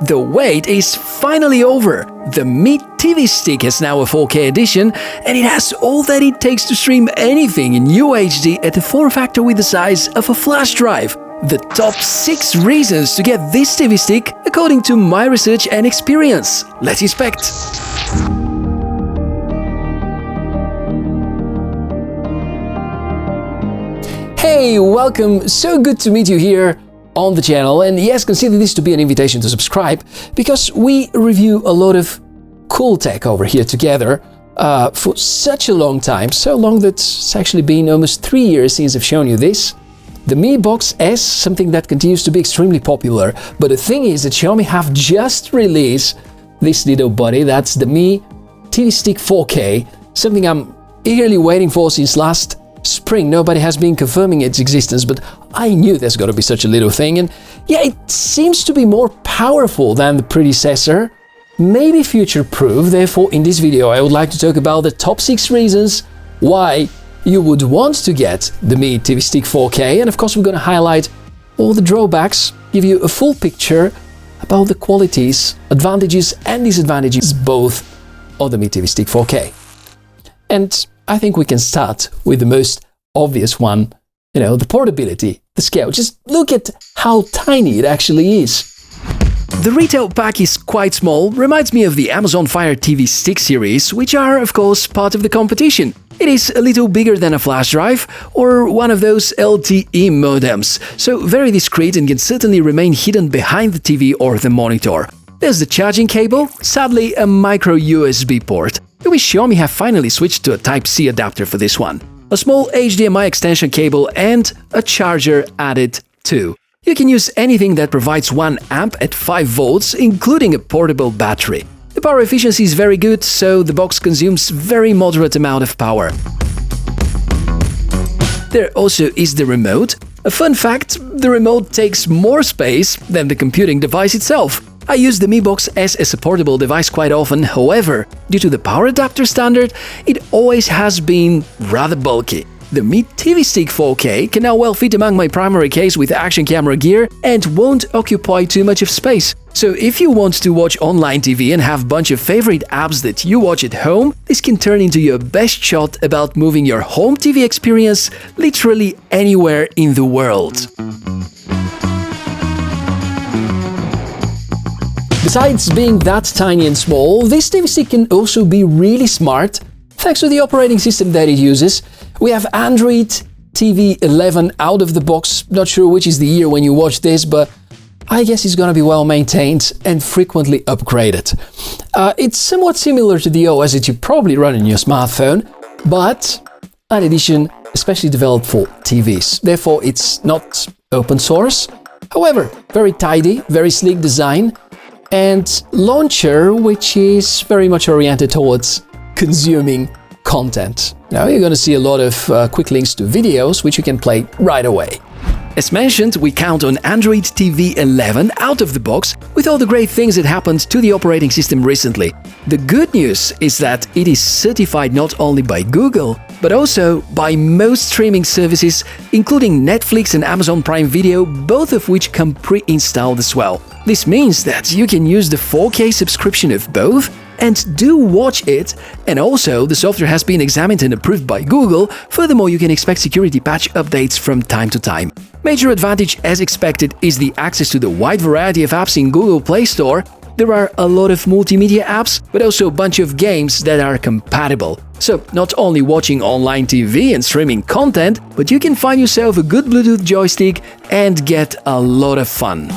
The wait is finally over. The Mi TV Stick has now a 4K edition, and it has all that it takes to stream anything in UHD at a form factor with the size of a flash drive. The top 6 reasons to get this TV stick according to my research and experience. Let's inspect. Hey, welcome, so good to meet you here on the channel, and yes, consider this to be an invitation to subscribe, because we review a lot of cool tech over here together for such a long time, so long that it's actually been almost 3 years since I've shown you this. The Mi Box S, something that continues to be extremely popular, but the thing is that Xiaomi have just released this little buddy, that's the Mi TV Stick 4K, something I'm eagerly waiting for since last spring. Nobody has been confirming its existence, but I knew there's got to be such a little thing, and yeah, it seems to be more powerful than the predecessor, maybe future-proof. Therefore, in this video, I would like to talk about the top 6 reasons why you would want to get the Mi TV Stick 4K, and of course we're going to highlight all the drawbacks, give you a full picture about the qualities, advantages and disadvantages both of the Mi TV Stick 4K. And I think we can start with the most obvious one, the portability, the scale. Just look at how tiny it actually is. The retail pack is quite small, reminds me of the Amazon Fire TV Stick series, which are, of course, part of the competition. It is a little bigger than a flash drive or one of those LTE modems, so very discreet and can certainly remain hidden behind the TV or the monitor. There's the charging cable, sadly a micro USB port. I wish Xiaomi have finally switched to a Type-C adapter for this one. A small HDMI extension cable and a charger added too. You can use anything that provides 1 amp at 5 volts, including a portable battery. The power efficiency is very good, so the box consumes very moderate amount of power. There also is the remote. A fun fact, the remote takes more space than the computing device itself. I use the Mi Box S as a portable device quite often, however, due to the power adapter standard, it always has been rather bulky. The Mi TV Stick 4K can now well fit among my primary case with action camera gear and won't occupy too much of space. So if you want to watch online TV and have a bunch of favorite apps that you watch at home, this can turn into your best shot about moving your home TV experience literally anywhere in the world. Besides being that tiny and small, this TV stick can also be really smart, thanks to the operating system that it uses. We have Android TV 11 out of the box, not sure which is the year when you watch this, but I guess it's gonna be well maintained and frequently upgraded. It's somewhat similar to the OS that you probably run on your smartphone, but an edition especially developed for TVs. Therefore, it's not open source. However, very tidy, very sleek design, and launcher which is very much oriented towards consuming content. Now you're going to see a lot of quick links to videos which you can play right away. As mentioned, we count on Android TV 11 out of the box with all the great things that happened to the operating system recently. The good news is that it is certified not only by Google, but also by most streaming services, including Netflix and Amazon Prime Video, both of which come pre-installed as well. This means that you can use the 4K subscription of both and do watch it, and also the software has been examined and approved by Google. Furthermore, you can expect security patch updates from time to time. Major advantage, as expected, is the access to the wide variety of apps in Google Play Store. There are a lot of multimedia apps, but also a bunch of games that are compatible. So not only watching online TV and streaming content, but you can find yourself a good Bluetooth joystick and get a lot of fun.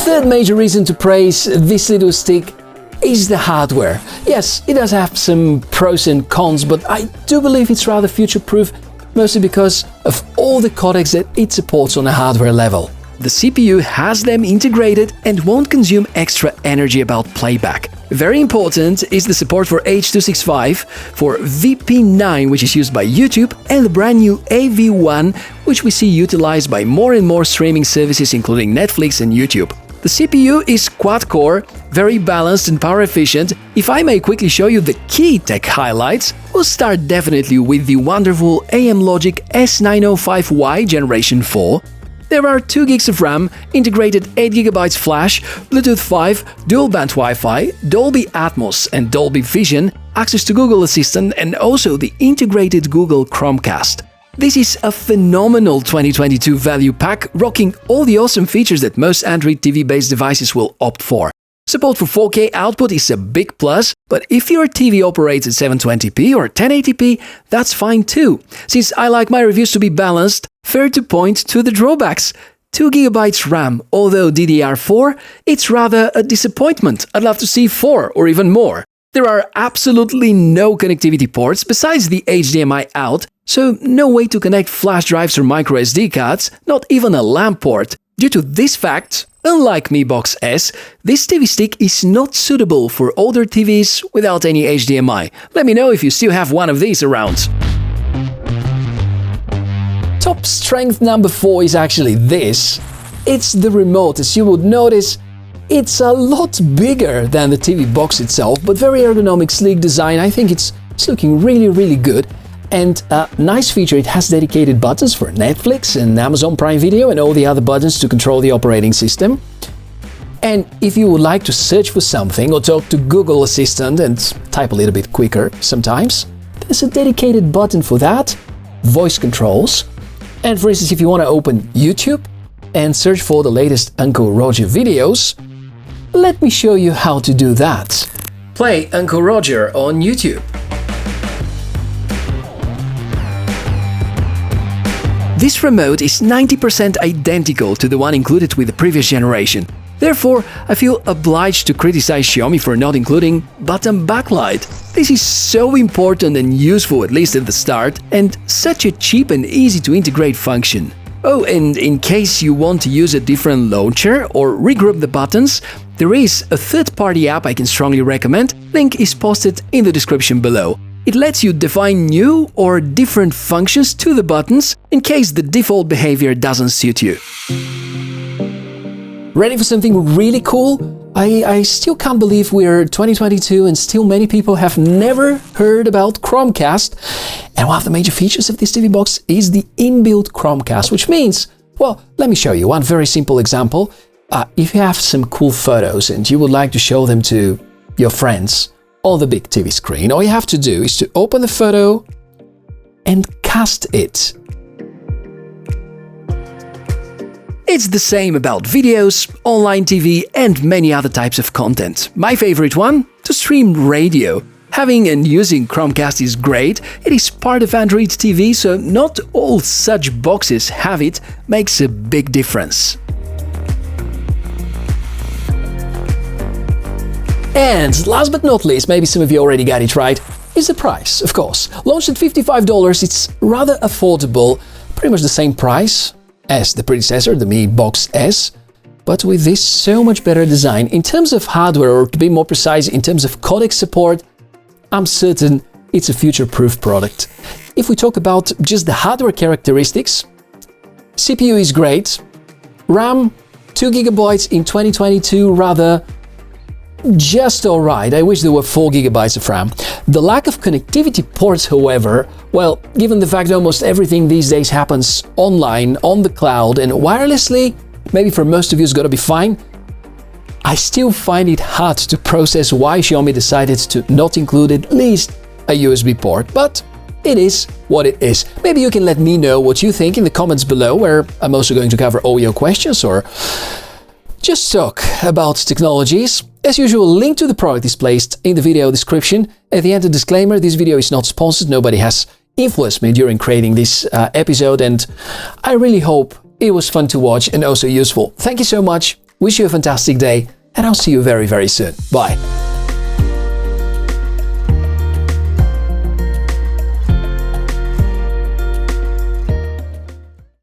Third major reason to praise this little stick is the hardware. Yes, it does have some pros and cons, but I do believe it's rather future-proof, mostly because of all the codecs that it supports on a hardware level. The CPU has them integrated and won't consume extra energy about playback. Very important is the support for H.265, for VP9, which is used by YouTube, and the brand new AV1, which we see utilized by more and more streaming services including Netflix and YouTube. The CPU is quad-core, very balanced and power efficient. If I may quickly show you the key tech highlights, we'll start definitely with the wonderful AM Logic S905Y Generation 4. There are 2 gigs of RAM, integrated 8 GB flash, Bluetooth 5, dual-band Wi-Fi, Dolby Atmos and Dolby Vision, access to Google Assistant and also the integrated Google Chromecast. This is a phenomenal 2022 value pack, rocking all the awesome features that most Android TV-based devices will opt for. Support for 4K output is a big plus, but if your TV operates at 720p or 1080p, that's fine too. Since I like my reviews to be balanced, fair to point to the drawbacks. 2 GB RAM, although DDR4, it's rather a disappointment. I'd love to see 4 or even more. There are absolutely no connectivity ports besides the HDMI out, so no way to connect flash drives or microSD cards, not even a LAN port. Due to this fact, unlike Mi Box S, this TV stick is not suitable for older TVs without any HDMI. Let me know if you still have one of these around. Top strength number 4 is actually this. It's the remote. As you would notice, it's a lot bigger than the TV box itself, but very ergonomic, sleek design. I think it's looking really good. And a nice feature, it has dedicated buttons for Netflix and Amazon Prime Video and all the other buttons to control the operating system. And if you would like to search for something or talk to Google Assistant and type a little bit quicker sometimes, there's a dedicated button for that, voice controls. And for instance, if you want to open YouTube and search for the latest Uncle Roger videos, let me show you how to do that. Play Uncle Roger on YouTube. This remote is 90% identical to the one included with the previous generation. Therefore, I feel obliged to criticize Xiaomi for not including button backlight. This is so important and useful, at least at the start, and such a cheap and easy to integrate function. Oh, and in case you want to use a different launcher or regroup the buttons, there is a third-party app I can strongly recommend. Link is posted in the description below. It lets you define new or different functions to the buttons in case the default behavior doesn't suit you. Ready for something really cool? I still can't believe we're 2022 and still many people have never heard about Chromecast. And one of the major features of this TV box is the inbuilt Chromecast, which means, well, let me show you one very simple example. If you have some cool photos and you would like to show them to your friends on the big TV screen, all you have to do is to open the photo and cast it. It's the same about videos, online TV and many other types of content. My favorite one? To stream radio. Having and using Chromecast is great. It is part of Android TV, so not all such boxes have it, makes a big difference. And last but not least, maybe some of you already got it right, is the price, of course. Launched at $55, it's rather affordable, pretty much the same price as the predecessor, the Mi Box S, but with this so much better design. In terms of hardware, or to be more precise, in terms of codec support, I'm certain it's a future-proof product. If we talk about just the hardware characteristics, CPU is great, RAM 2 GB in 2022, rather just alright. I wish there were 4 GB of RAM. The lack of connectivity ports, however, well, given the fact that almost everything these days happens online, on the cloud and wirelessly, maybe for most of you it's gonna be fine. I still find it hard to process why Xiaomi decided to not include at least a USB port, but it is what it is. Maybe you can let me know what you think in the comments below, where I'm also going to cover all your questions or just talk about technologies. As usual, link to the product is placed in the video description. At the end, a disclaimer, this video is not sponsored, nobody has influenced me during creating this episode, and I really hope it was fun to watch and also useful. Thank you so much, wish you a fantastic day, and I'll see you very, very soon. Bye!